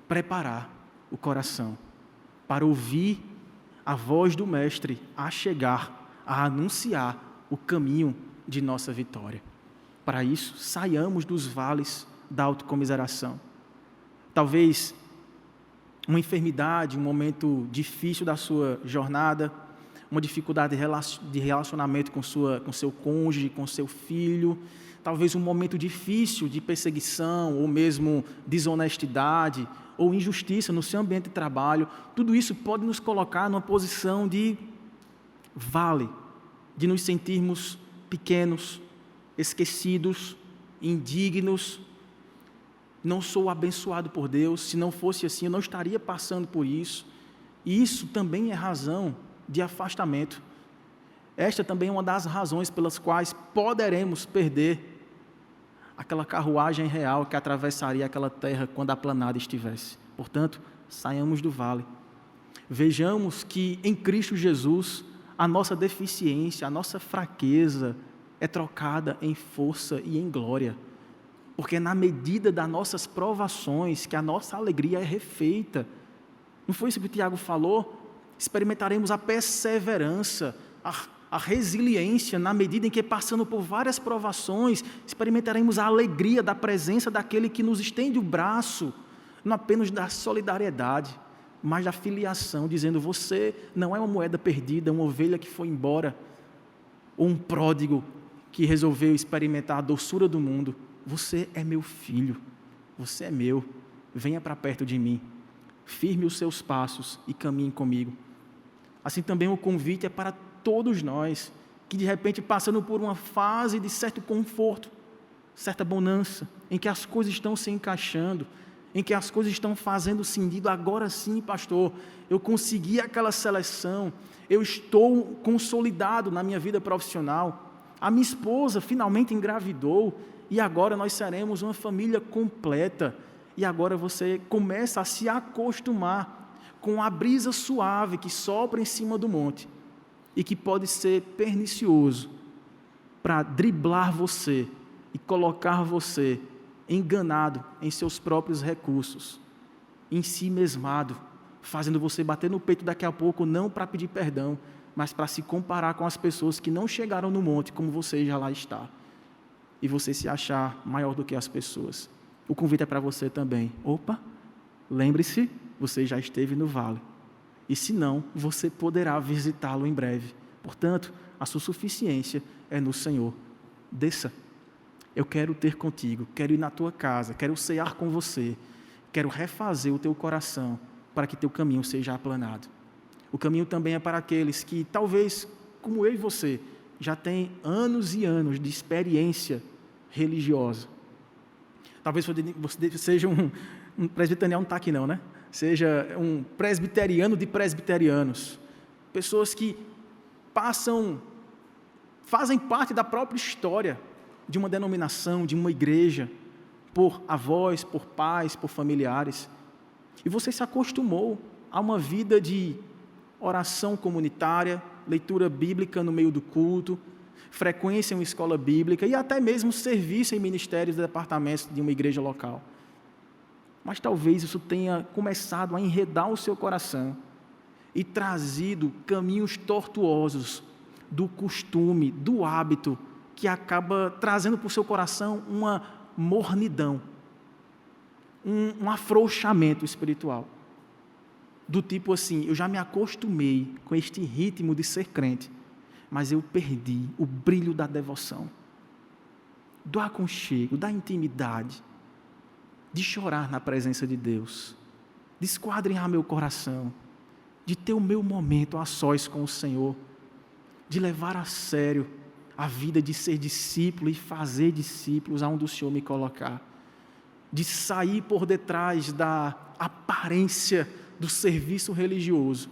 preparar o coração para ouvir a voz do Mestre a chegar, a anunciar o caminho de nossa vitória. Para isso, saiamos dos vales da autocomiseração. Talvez uma enfermidade, um momento difícil da sua jornada, uma dificuldade de relacionamento com seu cônjuge, com seu filho, talvez um momento difícil de perseguição, ou mesmo desonestidade, ou injustiça no seu ambiente de trabalho, tudo isso pode nos colocar numa posição de vale, de nos sentirmos pequenos, esquecidos, indignos. Não sou abençoado por Deus, se não fosse assim eu não estaria passando por isso. E isso também é razão de afastamento. Esta também é uma das razões pelas quais poderemos perder aquela carruagem real que atravessaria aquela terra quando aplanada estivesse. Portanto, saiamos do vale. Vejamos que em Cristo Jesus a nossa deficiência, a nossa fraqueza é trocada em força e em glória. Porque é na medida das nossas provações que a nossa alegria é refeita. Não foi isso que o Tiago falou? Experimentaremos a perseverança, a resiliência, na medida em que, passando por várias provações, experimentaremos a alegria da presença daquele que nos estende o braço, não apenas da solidariedade, mas da filiação, dizendo: você não é uma moeda perdida, uma ovelha que foi embora, ou um pródigo que resolveu experimentar a doçura do mundo. Você é meu filho, você é meu, venha para perto de mim, firme os seus passos e caminhe comigo. Assim também o convite é para todos nós, que de repente passando por uma fase de certo conforto, certa bonança, em que as coisas estão se encaixando, em que as coisas estão fazendo sentido. Agora sim, pastor, eu consegui aquela seleção, eu estou consolidado na minha vida profissional, a minha esposa finalmente engravidou, e agora nós seremos uma família completa, e agora você começa a se acostumar com a brisa suave que sopra em cima do monte e que pode ser pernicioso para driblar você e colocar você enganado em seus próprios recursos, em si mesmado, fazendo você bater no peito daqui a pouco, não para pedir perdão, mas para se comparar com as pessoas que não chegaram no monte como você já lá está, e você se achar maior do que as pessoas. O convite é para você também. Opa, lembre-se, você já esteve no vale, e se não, você poderá visitá-lo em breve. Portanto, a sua suficiência é no Senhor. Desça. Eu quero ter contigo, quero ir na tua casa, quero cear com você, quero refazer o teu coração para que teu caminho seja aplanado. O caminho também é para aqueles que, talvez, como eu e você, já têm anos e anos de experiência religiosa. Talvez você seja um presbiteriano, não está aqui não, né? Seja um presbiteriano de presbiterianos. Pessoas que fazem parte da própria história de uma denominação, de uma igreja, por avós, por pais, por familiares. E você se acostumou a uma vida de oração comunitária, leitura bíblica no meio do culto, frequência em uma escola bíblica e até mesmo serviço em ministérios e departamentos de uma igreja local. Mas talvez isso tenha começado a enredar o seu coração e trazido caminhos tortuosos do costume, do hábito, que acaba trazendo para o seu coração uma mornidão, um afrouxamento espiritual. Do tipo assim, eu já me acostumei com este ritmo de ser crente, mas eu perdi o brilho da devoção, do aconchego, da intimidade, de chorar na presença de Deus, de esquadrinhar meu coração, de ter o meu momento a sós com o Senhor, de levar a sério a vida de ser discípulo e fazer discípulos aonde o Senhor me colocar, de sair por detrás da aparência do serviço religioso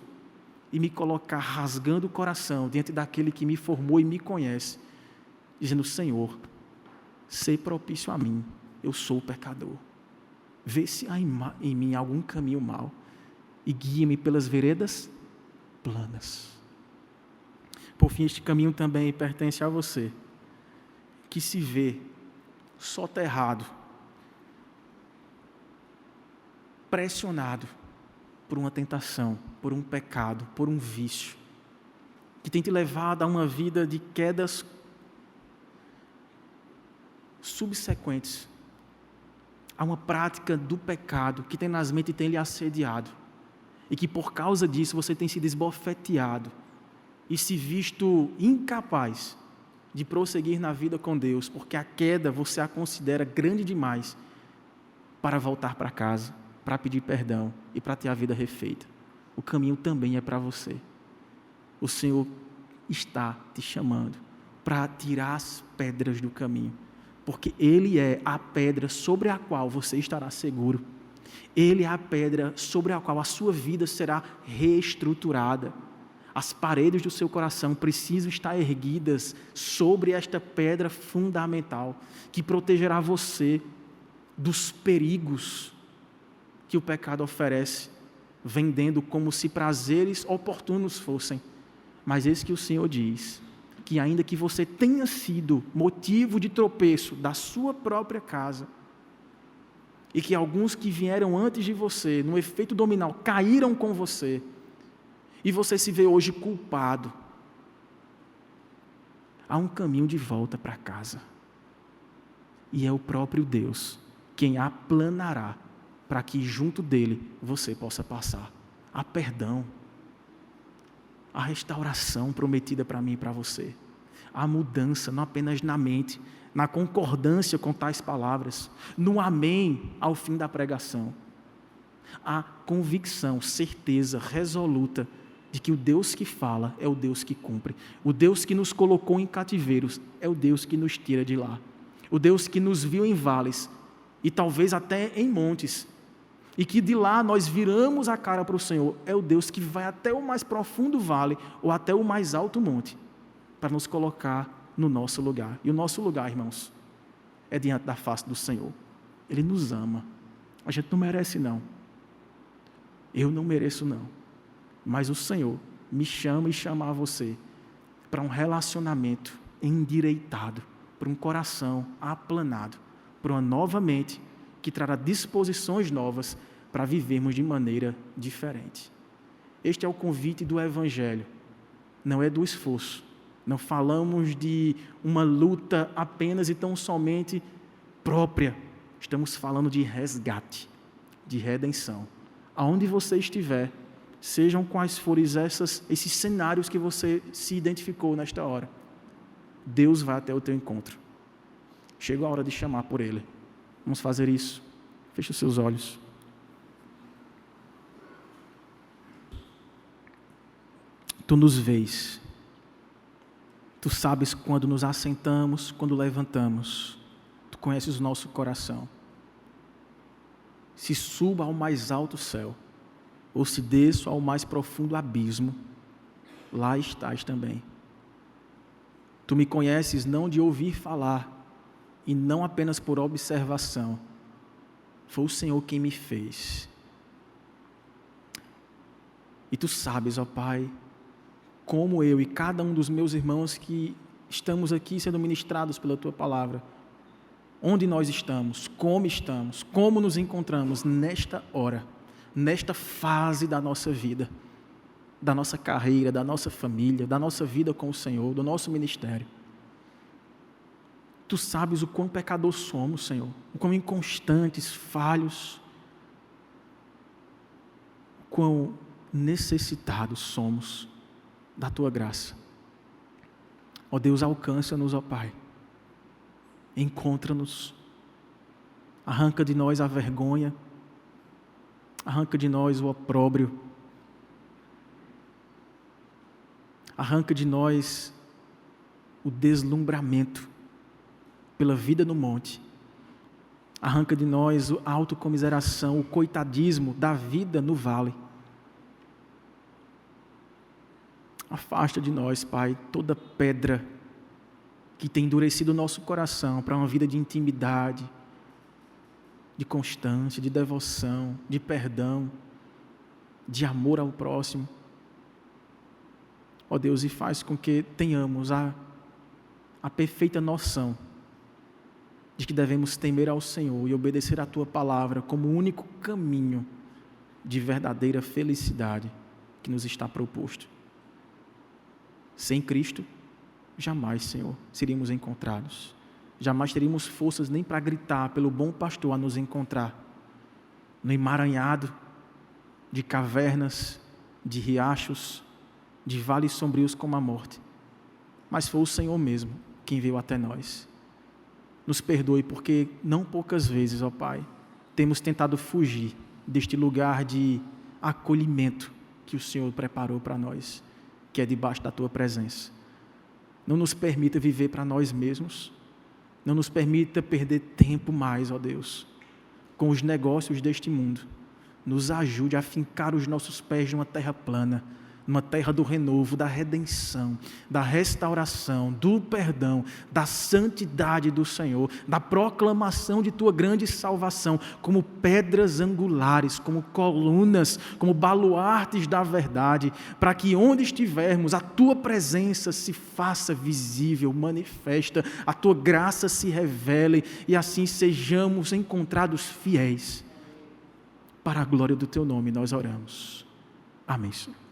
e me colocar rasgando o coração diante daquele que me formou e me conhece, dizendo: Senhor, sê propício a mim, eu sou pecador, vê se há em mim algum caminho mau e guia-me pelas veredas planas. Por fim, este caminho também pertence a você, que se vê soterrado, pressionado por uma tentação, por um pecado, por um vício, que tem te levado a uma vida de quedas subsequentes, a uma prática do pecado que tenazmente tem lhe assediado, e que por causa disso você tem sido esbofeteado, e se visto incapaz de prosseguir na vida com Deus, porque a queda você a considera grande demais para voltar para casa, para pedir perdão e para ter a vida refeita. O caminho também é para você. O Senhor está te chamando para tirar as pedras do caminho, porque Ele é a pedra sobre a qual você estará seguro. Ele é a pedra sobre a qual a sua vida será reestruturada. As paredes do seu coração precisam estar erguidas sobre esta pedra fundamental, que protegerá você dos perigos que o pecado oferece, vendendo como se prazeres oportunos fossem. Mas eis que o Senhor diz que ainda que você tenha sido motivo de tropeço da sua própria casa, e que alguns que vieram antes de você, no efeito dominal, caíram com você, e você se vê hoje culpado, há um caminho de volta para casa, e é o próprio Deus quem aplanará para que junto dele você possa passar. Há perdão, há restauração prometida para mim e para você, há mudança não apenas na mente, na concordância com tais palavras, no amém ao fim da pregação, há convicção, certeza resoluta de que o Deus que fala é o Deus que cumpre. O Deus que nos colocou em cativeiros é o Deus que nos tira de lá. O Deus que nos viu em vales e talvez até em montes, e que de lá nós viramos a cara para o Senhor, é o Deus que vai até o mais profundo vale ou até o mais alto monte para nos colocar no nosso lugar. E o nosso lugar, irmãos, é diante da face do Senhor. Ele nos ama. A gente não merece, não. Eu não mereço não, mas o Senhor me chama e chama a você para um relacionamento endireitado, para um coração aplanado, para uma nova mente que trará disposições novas para vivermos de maneira diferente. Este é o convite do Evangelho, não é do esforço. Não falamos de uma luta apenas e tão somente própria. Estamos falando de resgate, de redenção. Aonde você estiver, sejam quais forem esses cenários que você se identificou nesta hora, Deus vai até o teu encontro. Chegou a hora de chamar por Ele. Vamos fazer isso. Feche os seus olhos. Tu nos vês. Tu sabes quando nos assentamos, quando levantamos. Tu conheces o nosso coração. Se suba ao mais alto céu, ou se desço ao mais profundo abismo, lá estás também. Tu me conheces não de ouvir falar, e não apenas por observação. Foi o Senhor quem me fez. E tu sabes, ó Pai, como eu e cada um dos meus irmãos que estamos aqui sendo ministrados pela Tua Palavra, onde nós estamos, como nos encontramos nesta hora, nesta fase da nossa vida, da nossa carreira, da nossa família, da nossa vida com o Senhor, do nosso ministério. Tu sabes o quão pecador somos, Senhor, o quão inconstantes, falhos, o quão necessitados somos da Tua graça. Ó Deus, alcança-nos, ó Pai. Encontra-nos. Arranca de nós a vergonha. Arranca de nós o opróbrio. Arranca de nós o deslumbramento pela vida no monte. Arranca de nós a autocomiseração, o coitadismo da vida no vale. Afasta de nós, Pai, toda pedra que tem endurecido o nosso coração para uma vida de intimidade, de constância, de devoção, de perdão, de amor ao próximo. Ó Deus, e faz com que tenhamos a perfeita noção de que devemos temer ao Senhor e obedecer à Tua palavra como o único caminho de verdadeira felicidade que nos está proposto. Sem Cristo, jamais, Senhor, seríamos encontrados. Jamais teríamos forças nem para gritar pelo bom pastor a nos encontrar no emaranhado de cavernas, de riachos, de vales sombrios como a morte. Mas foi o Senhor mesmo quem veio até nós. Nos perdoe porque não poucas vezes, ó Pai, temos tentado fugir deste lugar de acolhimento que o Senhor preparou para nós, que é debaixo da Tua presença. Não nos permita viver para nós mesmos, não nos permita perder tempo mais, ó Deus, com os negócios deste mundo. Nos ajude a fincar os nossos pés numa terra plana, numa terra do renovo, da redenção, da restauração, do perdão, da santidade do Senhor, da proclamação de Tua grande salvação, como pedras angulares, como colunas, como baluartes da verdade, para que onde estivermos, a Tua presença se faça visível, manifesta, a Tua graça se revele e assim sejamos encontrados fiéis. Para a glória do Teu nome nós oramos. Amém, Senhor.